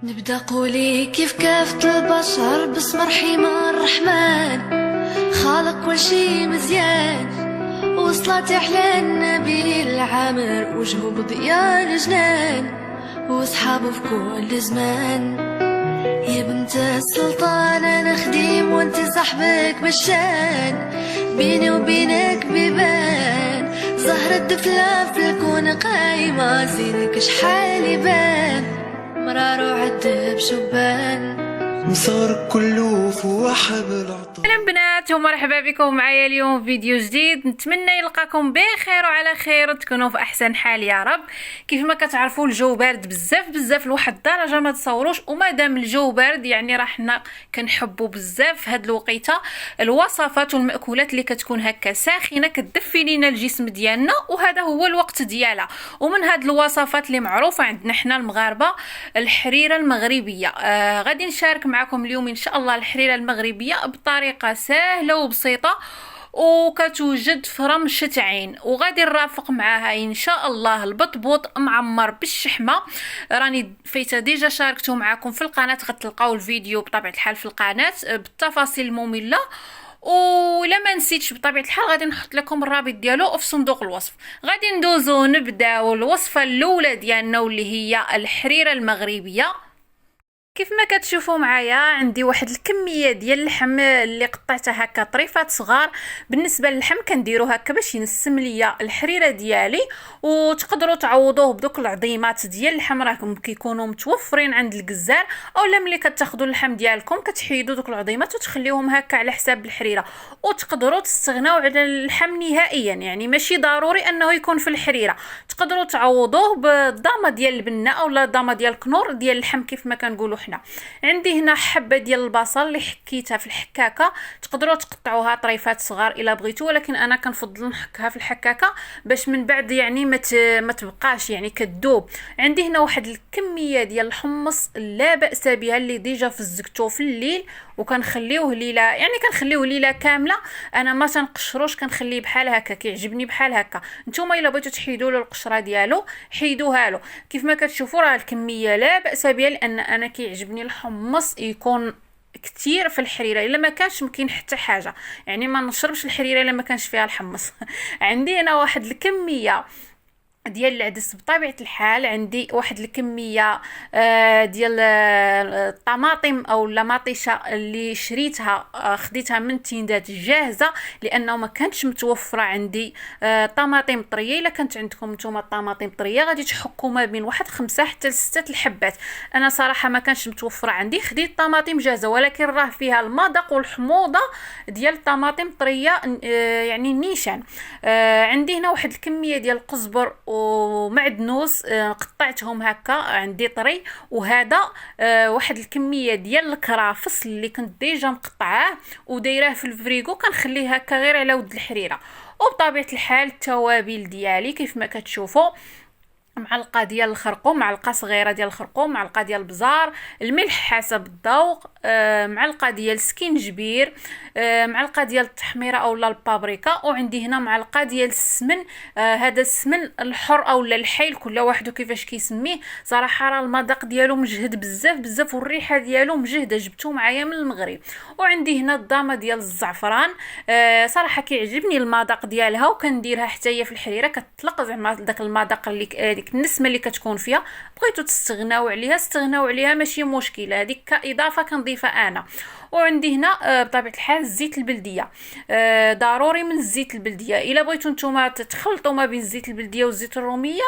نبدأ قولي كيف كافة البشر باسم رحيم الرحمن، خالق كل شي مزيان، وصلت أحلى النبي العامر، وجهه بضياء جنان، وصحابه في كل زمان. يا بنت السلطان أنا خديم وانت صاحبك بالشان، بيني وبينك بيبان زهرة دفلة في الكون قايمة، زينك شحال يبان مرار وعذب شبان، نصار كله فوق حبل عطا. اهلا بنات ومرحبا بكم معايا اليوم فيديو جديد. نتمنى يلقاكم بخير وعلى خير وتكونوا في احسن حال يا رب. كيف ما كتعرفوا الجو بارد بزاف لواحد الدرجه ما تصوروش، وما دام الجو بارد يعني راه حنا كنحبوا بزاف هاد الوقيته الوصفات والمأكولات اللي كتكون هكا ساخنه كتدفي لينا الجسم ديالنا، وهذا هو الوقت ديالها. ومن هاد الوصفات اللي معروفه عندنا حنا المغاربه الحريره المغربيه. غادي نشارك معكم اليوم ان شاء الله الحريره المغربيه بطريقه سهله وبسيطه وكتوجد في رمشة عين، وغادي نرافق معاها ان شاء الله البطبوط معمر بالشحمه. راني فايته ديجا شاركته معكم في القناه، غتلقاو الفيديو بطبيعه الحال في القناه بالتفاصيل الممله، ولا ما نسيتش بطبيعه الحال غادي نحط لكم الرابط ديالو في صندوق الوصف. غادي ندوزو نبداو الوصفه الاولى ديالنا واللي هي الحريره المغربيه. كيف ما كتشوفوا معايا عندي واحد الكميه ديال اللحم اللي قطعتها هكا طريفات صغار. بالنسبه للحم كنديرو هكا باش ينسم ليا الحريره ديالي، وتقدروا تعوضوه بدوك العظيمات ديال اللحم راكم كيكونوا متوفرين عند الجزار، اولا ملي كتاخذوا اللحم ديالكم كتحيدوا دوك العظيمات وتخليوهم هكا على حساب الحريره، وتقدروا تستغناو على اللحم نهائيا. يعني ماشي ضروري انه يكون في الحريره، تقدروا تعوضوه بالضامه ديال البنه اولا ضامه ديال الكنور ديال اللحم كيف ما كنقولوا. عندي هنا حبه ديال البصل اللي حكيتها في الحكاكه، تقدروا تقطعوها طريفات صغار الا بغيتوا، ولكن انا كنفضل نحكها في الحكاكه باش من بعد يعني ما تبقاش يعني كتذوب. عندي هنا واحد الكميه ديال الحمص لا باس بها اللي ديجا فزقته في الليل وكنخليوه ليله، يعني كنخليوه ليله كامله. انا ما تنقشروش، كنخليه بحال هكا كيعجبني بحال هكا. نتوما الا بغيتوا تحيدوا له القشره ديالو حيدوها له. كيف ما كتشوفوا راه الكميه لا باس بها، لان انا كيعجبني الحمص يكون كتير في الحريره. الا ما كانش ممكن حتى حاجه، يعني ما نشربش الحريره الا ما كانش فيها الحمص. عندي هنا واحد الكميه ديال العدس بطبيعه الحال، عندي واحد الكميه ديال الطماطم او مطيشه اللي شريتها، خديتها من تيندات جاهزه لانه ما كانتش متوفره عندي طماطم طريه. الا كانت عندكم نتوما الطماطم طريه غادي تحكوا ما بين واحد 5 حتى 6 الحبات. انا صراحه ما كانش متوفره عندي، خديت طماطم جاهزه ولكن راه فيها المذاق والحموضه ديال الطماطم طريه يعني نيشان. عندي هنا واحد الكميه ديال القزبر ومعدنوس قطعتهم هكا عندي طري، وهذا واحد الكميه ديال الكرافس اللي كنت ديجا مقطعاه ودايراه في الفريغو، كنخليه هكا غير على ود الحريره. وبطبيعه الحال التوابل ديالي كيف ما كتشوفوا، معلقه ديال الخرقوم، معلقه صغيره ديال الخرقوم، معلقه ديال البزار، الملح حسب الذوق، معلقه ديال سكينجبير، معلقه ديال التحميره اولا البابريكا، وعندي هنا معلقه ديال السمن. هذا السمن الحر اولا الحيل كل واحد كيفاش كيسميه. صراحه راه المذاق ديالو مجهد بزاف والريحه ديالو مجهده، جبتو معايا من المغرب. وعندي هنا الضامه ديال الزعفران، صراحه كيعجبني المذاق ديالها وكنديرها حتى هي في الحريره، كتطلق زعما داك المذاق اللي النسمه اللي كتكون فيها. بغيتو تستغناو عليها ماشي مشكل، هذيك كاضافه كنضيفها انا. وعندي هنا بطبيعه الحال الزيت البلديه، ضروري من الزيت البلديه. الا بغيتو نتوما تخلطوا ما بين الزيت البلديه والزيت الروميه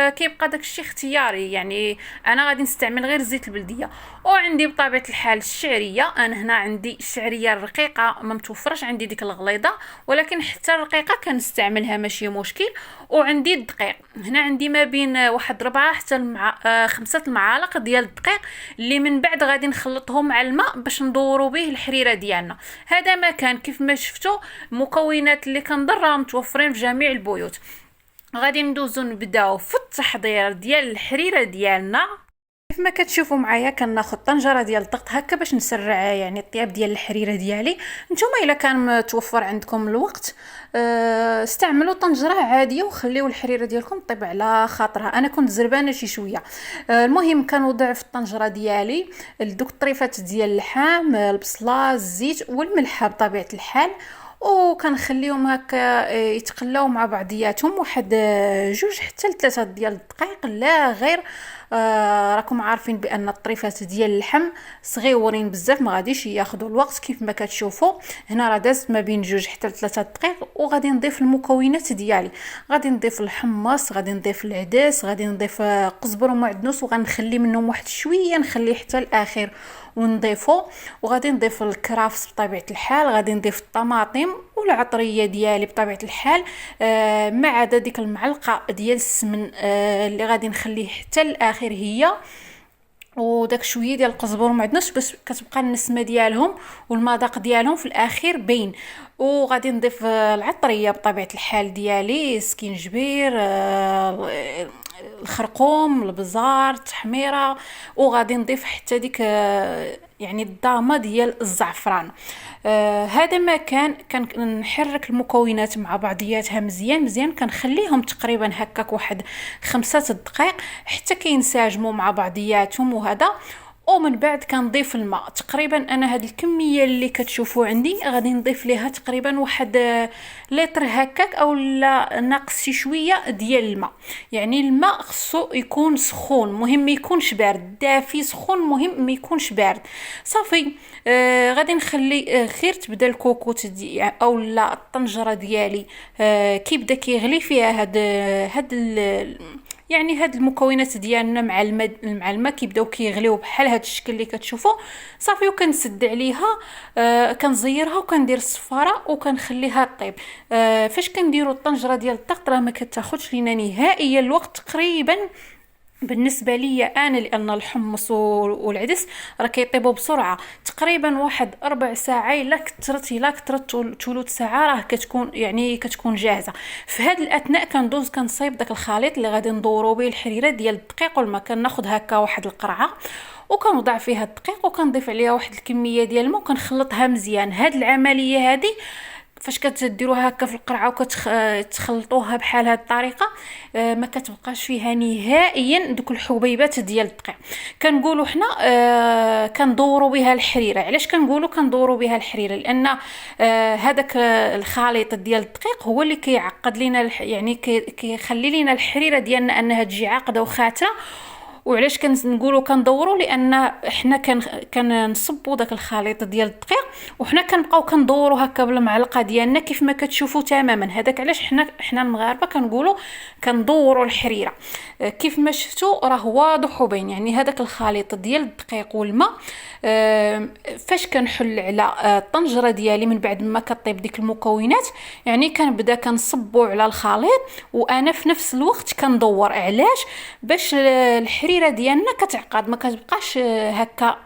كيبقى داكشي اختياري، يعني انا غادي نستعمل غير الزيت البلديه. وعندي بطبيعه الحال الشعريه، انا هنا عندي الشعريه الرقيقه ما متوفرش عندي ديك الغليظه، ولكن حتى الرقيقه كنستعملها ماشي مشكل. وعندي الدقيق، هنا عندي ما بين واحد 4 حتى 5 المعالق ديال الدقيق اللي من بعد غادي نخلطهم مع الماء باش ندوروا به الحريره ديالنا. هذا ما كان كيف ما شفتوا المكونات اللي كنضرها متوفرين في جميع البيوت. غادي ندوزو نبداو في التحضير ديال الحريره ديالنا. كيف ما كتشوفوا معايا كناخذ طنجره ديال الضغط هكا باش نسرع يعني الطياب ديال الحريره ديالي. نتوما الا كان متوفر عندكم الوقت استعملوا طنجره عاديه وخليوا الحريره ديالكم طيب على خاطرها. انا كنت زربانه شي شويه. المهم كنوضع في الطنجره ديالي دوك الطريفات ديال اللحم، البصله، الزيت والملحه بطبيعه الحال، وكنخليهم هكا يتقلاو مع بعضياتهم واحد 2 حتى 3 ديال الدقائق. لا غير راكم عارفين بان الطريفات ديال اللحم صغيورين بزاف ما غاديش ياخذوا الوقت. كيف ما كتشوفوا هنا راه دازت ما بين 2 حتى 3 دقائق. وغادي نضيف المكونات ديالي، غادي نضيف الحمص، غادي نضيف العدس، غادي نضيف قزبر ومعدنوس، وغنخلي منهم واحد شويه نخليه حتى الاخير ونضيفه. وغادي نضيف الكرافس بطبيعه الحال، غادي نضيف الطماطم والعطريه ديالي بطبيعه الحال، ما عدا ديك المعلقه ديال السمن اللي غادي نخليه حتى الاخير هي، وداك شويه ديال القزبر ومعدنوس باش كتبقى النسمه ديالهم والمذاق ديالهم في الاخير باين. وغادي نضيف العطريه بطبيعه الحال ديالي، سكينجبير، الخرقوم، البزار، التحميره، وغادي نضيف حتى ديك يعني الضامه ديال الزعفران. هذا ما كنحرك المكونات مع بعضياتها مزيان كنخليهم تقريبا هكاك واحد 5 دقائق حتى كينسجموا مع بعضياتهم. وهذا ومن بعد كنضيف الماء تقريبا. انا هاد الكميه اللي كتشوفوا عندي غادي نضيف ليها تقريبا واحد لتر هكاك او لا ناقص شي شويه ديال الماء. يعني الماء خصو يكون سخون، مهم ما يكونش بارد، دافي سخون، مهم ما يكونش بارد. صافي غادي نخلي غير تبدا الكوكوت او لا الطنجره ديالي كيبدا كيغلي فيها يعني هاد المكونات ديالنا مع الماء كيبداو كيغليو بحال هاد الشكل اللي كتشوفوا. صافي وكنسد عليها كنزيرها وكندير الصفاره وكنخليها طيب. فاش كنديروا الطنجره ديال الضغط راه ما كتاخذش لينا نهائيا الوقت تقريبا بالنسبه لي انا، لان الحمص والعدس راه كيطيبوا بسرعه تقريبا واحد 4 ساعات الا كثرت 3 ساعه راه كتكون جاهزه. في هذا الاثناء كندوز كنصايب داك الخليط اللي غادي ندورو به الحريره ديال الدقيق والماء. كناخذ هكا واحد القرعه وكنوضع فيها الدقيق وكنضيف عليها واحد الكميه ديال الماء وكنخلطها مزيان. هاد العمليه هذه فاش كتديروها هكا في القرعه وكتخلطوها بحال هاد الطريقه ما كتبقاش فيها نهائيا دوك الحبيبات ديال الدقيق. كنقولوا حنا كندوروا بها الحريره. علاش كنقولوا كندوروا بها الحريره؟ لان هذاك الخليط ديال الدقيق هو اللي كيعقد لينا يعني كيخلي لينا الحريره ديالنا انها تجي عاقده وخاتره. وعلاش كنقولوا كندوروا؟ لان احنا كنصبوا داك الخليط ديال الدقيق وحنا كنبقاو كندوروا هكا بالمعلقه ديالنا كيف ما كتشوفوا تماما. هذاك علاش حنا المغاربه كنقولوا كندوروا الحريره. كيف ما شفتوا راه واضح وبين. يعني هذاك الخليط ديال الدقيق والماء فاش كنحل على الطنجره ديالي من بعد ما كطيب ديك المكونات، يعني كنبدا كنصبوا على الخليط وانا في نفس الوقت كندور. علاش؟ باش الحريره ديالنا كتعقد، ما كتبقاش هكا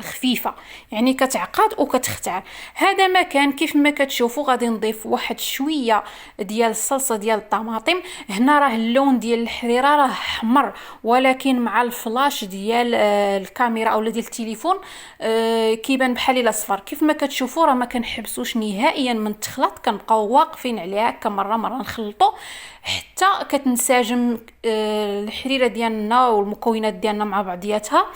خفيفه، يعني كتعقد وكتختار. هذا ما كان كيف ما كتشوفوا. غادي نضيف واحد شويه ديال الصلصه ديال الطماطم. هنا راه اللون ديال الحريره راه احمر، ولكن مع الفلاش ديال الكاميرا او ديال التليفون كيبان بحال الاصفر. كيف ما كتشوفوا راه ما كنحبسوش نهائيا من التخلط، كنبقاو واقفين عليها كمره نخلطوا حتى كتنسجم الحريره ديالنا والمكونات ديالنا مع بعضياتها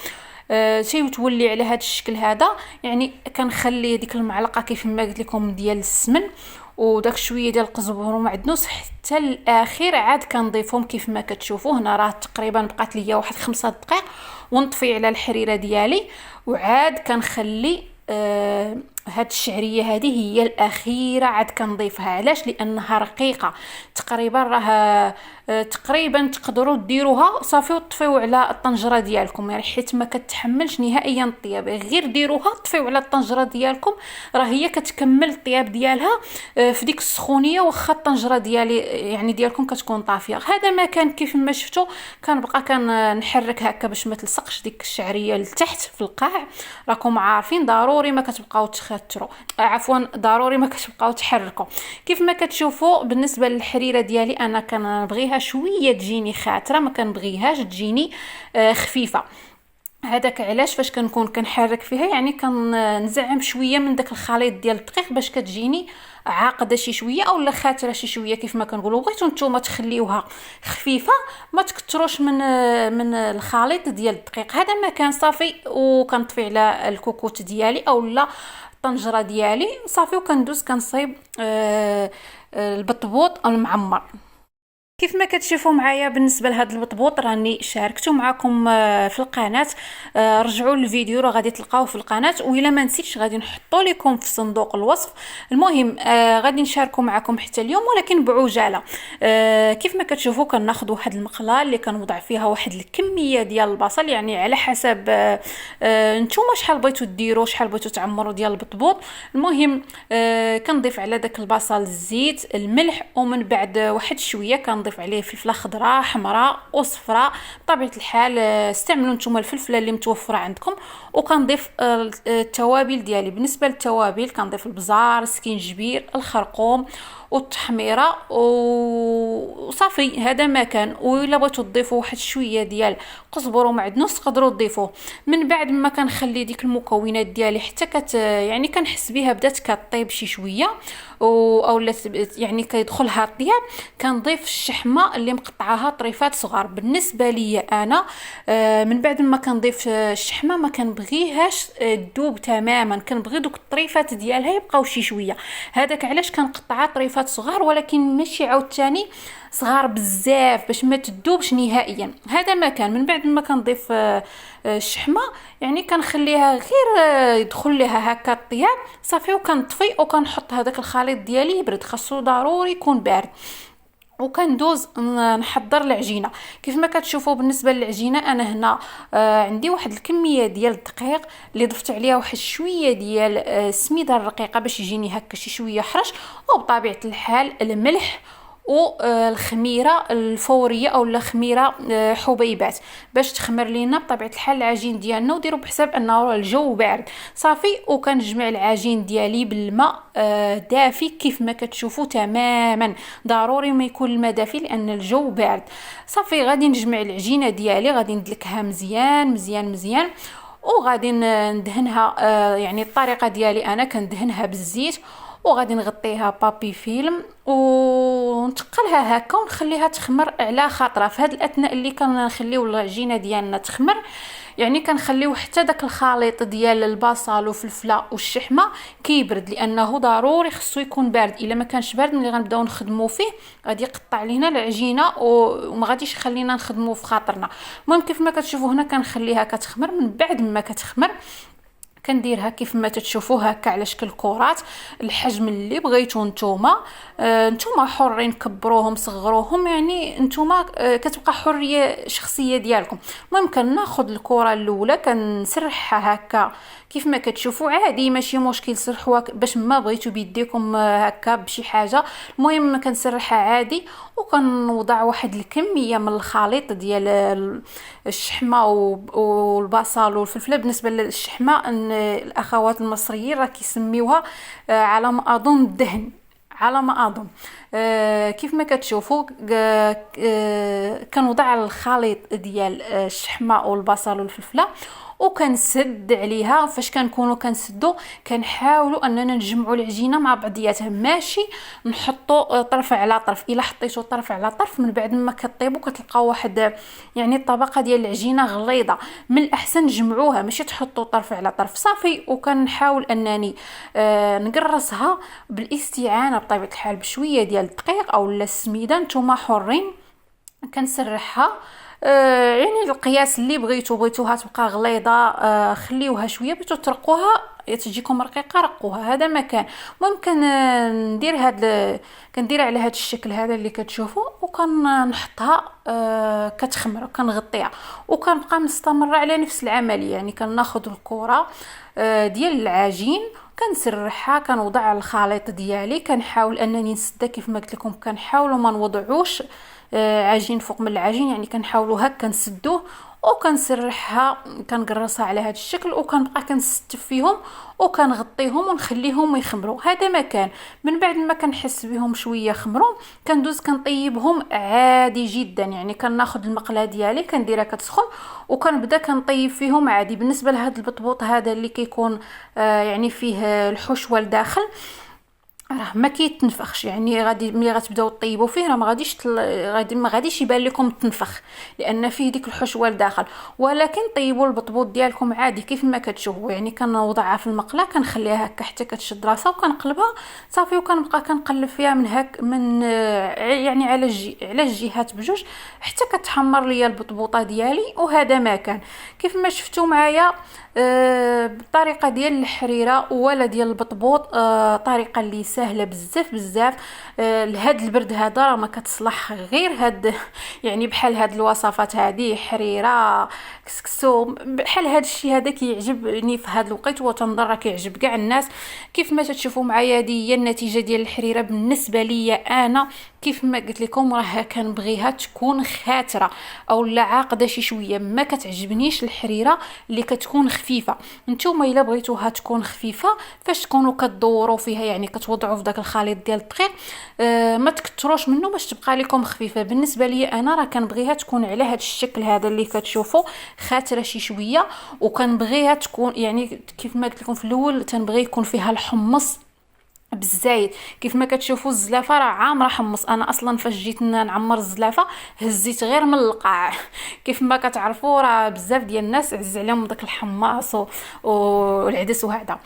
شي تولي على هذا الشكل هذا. يعني كنخلي ديك المعلقه كيف ما قلت لكم ديال السمن وداك شويه ديال القزبر ومعدنوس حتى الاخير عاد كنضيفهم كيف ما كتشوفوا. هنا راه تقريبا بقات ليا واحد 5 دقائق ونطفي على الحريره ديالي وعاد كنخلي هاد الشعريه هذه هي الاخيره عاد كنضيفها. علاش؟ لانها رقيقه تقريبا. راه تقريبا تقدروا ديروها صافي وتطفيو على الطنجره ديالكم، يعني حيت ما كتحملش نهائيا الطياب. غير ديروها طفيو على الطنجره ديالكم راه هي كتكمل الطياب ديالها في ديك السخونيه واخا الطنجره ديالكم كتكون طافيه. هذا ما كان كيف ما شفتوا. كنبقى كنحرك هكا باش ما تلصقش ديك الشعريه لتحت في القاع. راكم عارفين ضروري ما كتبقاو تخاتروا، عفوا ضروري ما كتبقاو تحركوا. كيف ما كتشوفوا بالنسبه للحريره ديالي انا كنبغيها شويه تجيني خاتره، ما كنبغيهاش تجيني خفيفه. هذاك علاش فاش كنكون كنحرك فيها يعني كنزعم شويه من داك الخليط ديال الدقيق باش كتجيني عاقده شي شويه اولا خاتره شي شويه. كيف ما كنقولوا بغيتو نتوما تخليوها خفيفه ما تكثروش من الخليط ديال الدقيق. هذا ما كان صافي، وكنطفي على الكوكوت ديالي اولا الطنجره ديالي صافي، وكندوز كنصايب البطبوط المعمر. كيف ما كتشوفوا معايا بالنسبه لهذا البطبوط راني شاركته معكم في القناه، رجعوا للفيديو راه غادي تلقاوه في القناه، والا ما نسيتش غادي نحطو لكم في صندوق الوصف. المهم غادي نشاركو معكم حتى اليوم ولكن بعجاله. كيف ما كتشوفوا كناخذ واحد المقله اللي كنوضع فيها واحد الكميه ديال البصل، يعني على حسب نتوما شحال بغيتو ديروا شحال بغيتو تعمروا ديال البطبوط. المهم كنضيف على داك البصل الزيت الملح، ومن بعد واحد شويه كنضيف عليه فلفله خضراء حمراء وصفراء. بطبيعه الحال استعملوا نتوما الفلفله اللي متوفره عندكم. وكنضيف التوابل ديالي. بالنسبه للتوابل كنضيف البزار السكينجبير الخرقوم والتحميره وصافي. هذا ما كان. وإلا بغيتو تضيفوا واحد شويه ديال قزبر ومعدنوس تقدروا تضيفوه. من بعد ما كنخلي ديك المكونات ديالي حتى يعني كنحس بها بدات كطيب شي شويه اولا يعني كيدخلها الطياب، كنضيف الشحمه اللي مقطعاها طريفات صغار. بالنسبه لي انا من بعد ما كنضيف الشحمه ما كنبغيهاش تذوب تماما، كنبغي دوك الطريفات ديالها يبقاو شي شويه. هذاك علاش كنقطعها طريفات صغار، ولكن ماشي عاوتاني صغار بزاف باش ما تذوبش نهائيا. هذا ما كان. من بعد ما كنضيف الشحمه يعني كنخليها غير يدخل لها هكا الطياب صافي، وكنطفي وكنحط هذاك الخليط ديالي يبرد، خاصو ضروري يكون بارد. وكندوز نحضر العجينه. كيف ما كتشوفوا بالنسبه للعجينه انا هنا عندي واحد الكميه ديال الدقيق اللي ضفت عليها واحد شويه ديال السميده الرقيقه باش يجيني هكا شي شويه حرش، وبطبيعه الحال الملح والخميره الفوريه او خميره حبيبات باش تخمر لينا بطبيعه الحال العجين ديالنا. وديروا بحساب انه الجو بارد صافي. وكنجمع العجين ديالي بالماء دافي كيف ما كتشوفوا تماما، ضروري ما يكون الماء دافي لان الجو بارد صافي. غادي نجمع العجينه ديالي، غادي ندلكها مزيان مزيان مزيان، وغادي ندهنها يعني الطريقه ديالي انا كندهنها بالزيت، وغادي نغطيها بابي فيلم ونتقلها هكا ونخليها تخمر على خاطرها. في هذا الاثناء اللي كنخليو العجينه ديالنا تخمر يعني كنخليو حتى داك الخليط ديال البصل والفلفله والشحمه كيبرد، لانه ضروري خصو يكون بارد. الا ما كانش بارد ملي غنبداو نخدموا فيه غادي يقطع لينا العجينه وما غاديش يخلينا نخدموا في خاطرنا. المهم كيف ما كتشوفوا هنا كنخليها كتخمر. من بعد ما كتخمر كنديرها كيف ما تتشوفوا هكا على شكل كرات، الحجم اللي بغيتو نتوما. نتوما حرين كبروهم صغروهم، يعني نتوما كتبقى حريه شخصيه ديالكم. المهم كناخذ الكره الاولى كنسرحها هكا كيف ما كتشوفوا عادي ماشي مشكل، سرحوها باش ما بغيتو بيديكم هكا بشي حاجه. المهم كنسرحها عادي وكنوضع واحد الكميه من الخليط ديال الشحمه والبصل والفلفله. بالنسبه للشحمه الاخوات المصريين راه كيسميوها على ما اظن الدهن، على ما اظن. كيف ما كتشوفوا كنوضع الخليط ديال الشحمه والبصل والفلفله وكنسد عليها. فاش كنكونوا كنسدوا كنحاولوا اننا نجمعوا العجينه مع بعضياتها، ماشي نحطوا طرف على طرف. الا حطيتوا طرف على طرف من بعد ما كطيبوا كتلقاو واحد يعني الطبقه ديال العجينه غليظه. من الاحسن نجمعوها ماشي تحطوا طرف على طرف صافي. وكنحاول انني نقرصها بالاستعانه بطبيعه الحال بشويه ديال الدقيق او السميده، نتوما حرين. كنسرحها يعني القياس اللي بغيتوها تبقى غليظه خليوها شويه، بغيتو ترقوها تجيكم رقيقه رقوها. هذا ما كان. ممكن كندير على هذا الشكل هذا اللي كتشوفوا، وكنحطها كتخمر وكنغطيها وكنبقى مستمره على نفس العمليه. يعني كناخذ الكره ديال العجين كنسرحها كنوضع الخليط ديالي، كنحاول انني نسدها كيف ما قلت لكم. كنحاولوا ما نوضعوش عجين فوق من العجين، يعني كنحاولوا هكا نسدوه وكنسرحها كنقرصها على هذا الشكل وكنبقى كنستف فيهم وكنغطيهم ونخليهم يخمروا. هذا مكان من بعد ما كنحس بهم شويه خمروا كندوز كنطيبهم عادي جدا. يعني كناخذ المقله ديالي كنديرها كتسخن وكنبدا كنطيب فيهم عادي. بالنسبه لهذا البطبوط هذا اللي كيكون يعني فيه الحشوه لداخل راه ما كيتنفخش. يعني غادي ملي غتبداو طيبوا فيه راه ما غاديش يبان لكم التنفخ لان فيه ديك الحشوه لداخل. ولكن طيبوا البطبوط ديالكم عادي كيف ما كتشوفوا. يعني كنوضعها في المقله كنخليها هكا حتى كتشد راسها وكنقلبها صافي وكنبقى كنقلب فيها من يعني على الجهات بجوج حتى كتحمر ليا البطبوطه ديالي. وهذا ما كان كيف ما شفتوا معايا بالطريقه ديال الحريره ولا ديال البطبوط. طريقه اللي سهله بزاف لهاد البرد هذا راه ما كتصلح غير هاد يعني بحال هاد الوصفات هذه حريره كسكسو بحال هاد الشيء هذا كيعجبني في هاد الوقت وتنظر راه كيعجب كاع الناس. كيف ما تشوفوا معايا هذه هي النتيجه ديال الحريره بالنسبه لي انا. كيف ما قلت لكم راه كنبغيها تكون خاتره او لا عاقده شي شويه. ما كتعجبنيش الحريره اللي كتكون خفيفه. نتوما الا بغيتوها تكون خفيفه فاش تكونوا كدوروا فيها يعني كتوضعوا في داك الخليط ديال الدقيق ما تكثروش منه باش تبقى لكم خفيفه. بالنسبه لي انا راه كنبغيها تكون على هذا الشكل هذا اللي كتشوفوا خاتره شي شويه. وكنبغيها تكون يعني كيف ما قلت لكم في الاول تنبغي يكون فيها الحمص بالزايد. كيف ما كتشوفوا الزلافه راه عامره حمص. انا اصلا فاش جيت نعمر الزلافه هزيت غير من القاع. كيف ما كتعرفوا راه بزاف ديال الناس عز عليهم داك الحماص والعدس وهذا.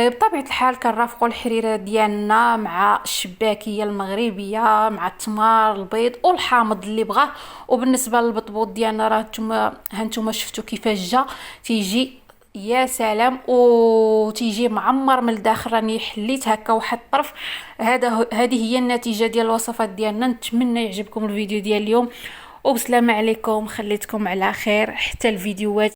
بطبيعه الحال كنرافقوا الحريره ديالنا مع الشباكيه المغربيه مع التمر البيض والحامض اللي بغاه. وبالنسبه للبطبوط ديالنا راه هانتوما شفتوا كيفاش جا تيجي يا سلام وتيجي معمر من الداخل. راني حليت هكا واحد الطرف. هذه هي النتيجه ديال الوصفات ديالنا. نتمنى يعجبكم الفيديو ديال اليوم وبسلامه عليكم. خليتكم على خير حتى الفيديوهات